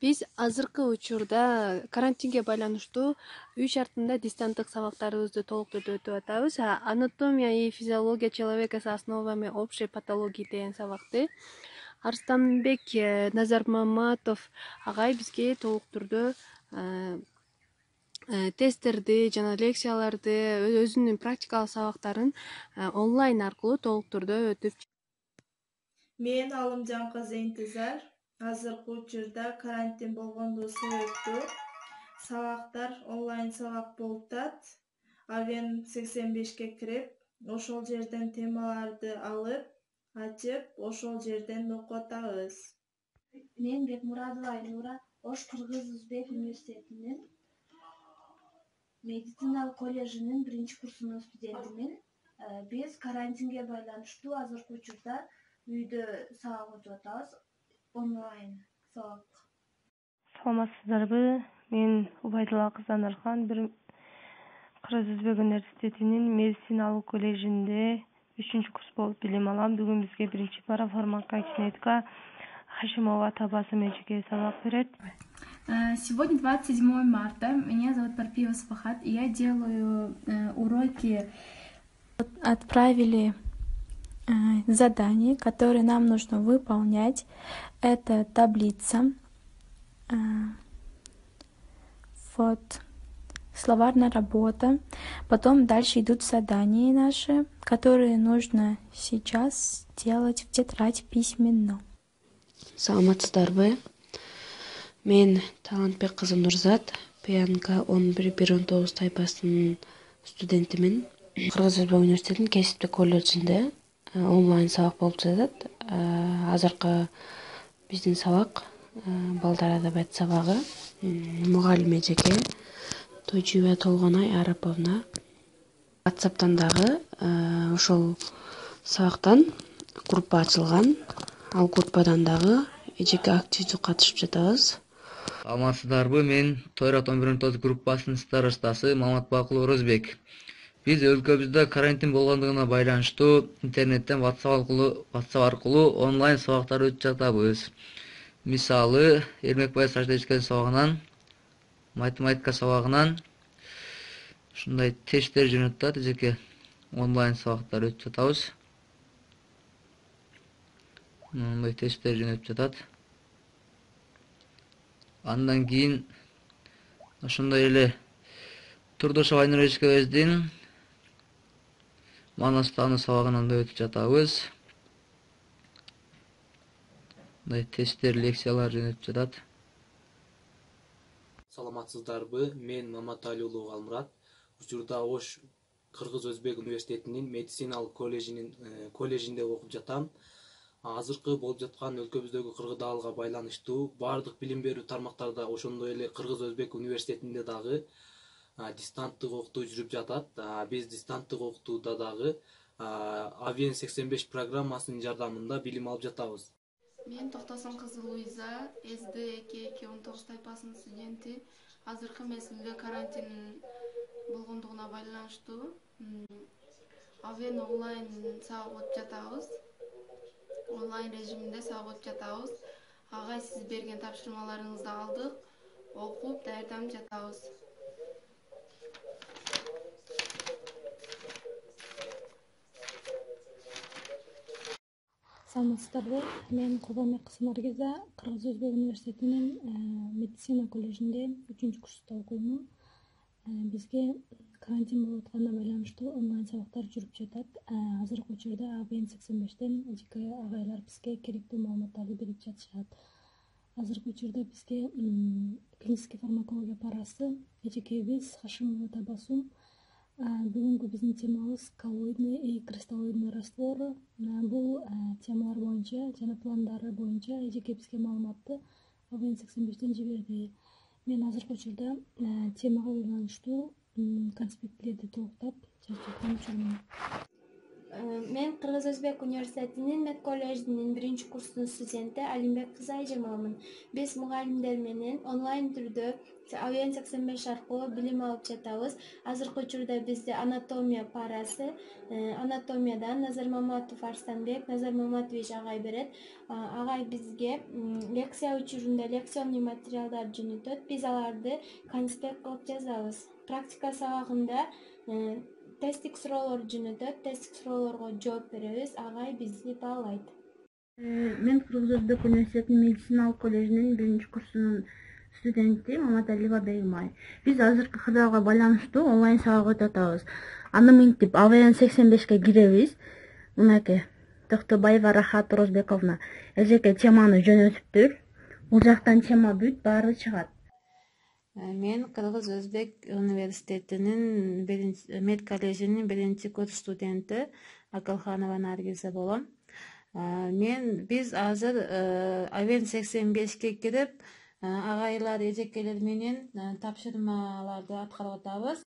Биз азыркы учурда карантинге байланыштуу үй шартында дистанттык сабактарыбызды толуктуу өтүп атабыз. Анатомия и физиология человека с основами общей патологии деген сабакты Арстанбек Назармаматов агай бизге толук түрдө тесттерди жана лекцияларды өзүнүн практикалык сабактарын онлайн аркылуу толук түрдө өтүп. Мен Алымжан кызы Интизар. Азыркы учурда карантин болгондугу себептүү сабактар онлайн сабак болуп атат. Авен 85ке кирип, ошол жерден темаларды алып, ачып, ошол жерден окуп атабыз. Мен Бекмурадова Айнура, Ош Кыргыз-Өзбек университетинин медициналык коллежинин 1-курсунун студентимин. Биз карантинге байланыштуу азыркы учурда үйдө сабак өтүп атабыз, онлайн сабак. Саламатсыздарбы? Мен Убайдулла кызы Анархан, Кыргыз-Өзбек университетинин медициналык коллежинде 3-курс болуп билим алам. Бүгүн бизге биринчи пара фармакокинетика Хашимова Табасым эжеке сабак берет. Сегодня 27 марта. Меня зовут Парпиева Сфахат. Я делаю уроки. Отправили задание, которое нам нужно выполнять. Это таблица. Вот. Словарная работа. Потом дальше идут задания наши, которые нужно сейчас сделать в тетрадь письменно. Саламатсыздарбы? Мен Талантбек кызы Нурзат, ПНК 11-19 тайпасынын студентимин. Кыргыз-Өзбек университетинин кесиптик колледжинде онлайн сабак болуп жатат. Азыркы биздин сабак балдар адабият сабагы. Мугалим эжеке Тойчуева Толгонай Араповна. WhatsApp'тан дагы ошол сабактан группа ачылган. Ал группадан дагы эжеке активдүү катышып жатабыз. Саламатсыздарбы? Мен Тойрат 11-тоз группасынын старостасы Маматбакул Орозбек. Биз өлкөбүздө карантин болгондугуна байланыштуу интернеттен WhatsApp аркылуу онлайн сабактар өтүп жатабыз. Мисалы, Эрмекбай статистика сабагынан, математика сабагынан ушундай тесттер жөнөтүп атат, эжеке онлайн сабактар өтүп жатабыз. Мындай тесттер жөнөтүп жатат. Андан кийин ошондой эле Турдушева Айнура эжекебиздин Манастаны сабагынан да өтүп жатабыз. Мындай тесттер, лекциялар жөнөтүп жатат. Саламатсыздарбы? Мен Маматали уулу Галмурат. Учурда Ош Кыргыз-Өзбек университетинин медициналык коллежинде окуп жатам. Азыркы болуп жаткан өлкөбүздөгү кыргыдалга байланыштуу баардык билим берүү тармактарда, ошондой эле Кыргыз-Өзбек университетинде дагы дистанттык окутуу жүрүп жатат. Биз дистанттык окутууда дагы Авен 85 программасынын жардамында билим алып жатабыз. Мен Токтосун кызы Луиза, СД 219 тайпасынын студенти. Азыркы мезгилде карантин болгондугуна байланыштуу Авен онлайн сабак өтүп жатабыз. Онлайн режиминде сабак өтүп жатабыз. Агай сиз берген тапшырмаларыңызды алдык, окуп даярданып жатабыз. Саламатсыздарбы? Мен Кубанбек кызы Наргиза, Кыргыз-Өзбек университетинин медицина коллежинде 3-курста окуймун. Бизге карантин болуп атканына байланыштуу онлайн сабактар жүрүп жатат. Азыркы учурда АВН 85тен эжеке агайлар бизге керектүү маалыматтарды берип жатышат. Азыркы учурда бизге клинический фармакология парасы эжекебиз Хашимова Табасым. Бүгүнкү биздин темабыз коллоидный и кристаллоидный растворы. Бул темалар боюнча жана пландары боюнча эжеке бизге маалыматты АВН 85тен жиберди. Мен азыркы учурда темага байланыштуу конспекттерди толуктап жазып жаткан учурмун. Мен Кыргыз Өзбек университетинин Мед коллежинин 1-курстун студенти Алимбек кызы Айжамалмын. Биз мугалимдер менен онлайн түрдө Авен 85 аркылуу билим алып жатабыз. Азыркы учурда бизде анатомия парасы, анатомиядан Назар Маматов Арстанбек, Назар Маматович агай берет. Агай бизге лекция учурунда лекционный материалдар жөнөтөт. Биз аларды конспект кылып жазабыз. Практика сабагында тесттик суроолор жөнөтөт. Тесттик суроолорго жооп беребиз. Агай бизди баалайт. Мен Кыргыз Өзбек университетинин медициналык коллежинин 1-курсунун студенти Маматалиева Бегимай. Биз азыркы кырдаалга байланыштуу онлайн сабак өтүп атабыз. Аны минтип АВН 85ке киребиз. Мынакей Токтубаева Рахат Розбековна эжеке теманы жөнөтүптүр. Бул жактан тема бүт, баары чыгат. Мен Кыргыз Өзбек университетинин Мед коллежинин 1-курс студенти Акылханова Наргиза болом. Биз азыр Авен 85ке кирип, агайлар, эжекелер менен тапшырмаларды аткарып атабыз.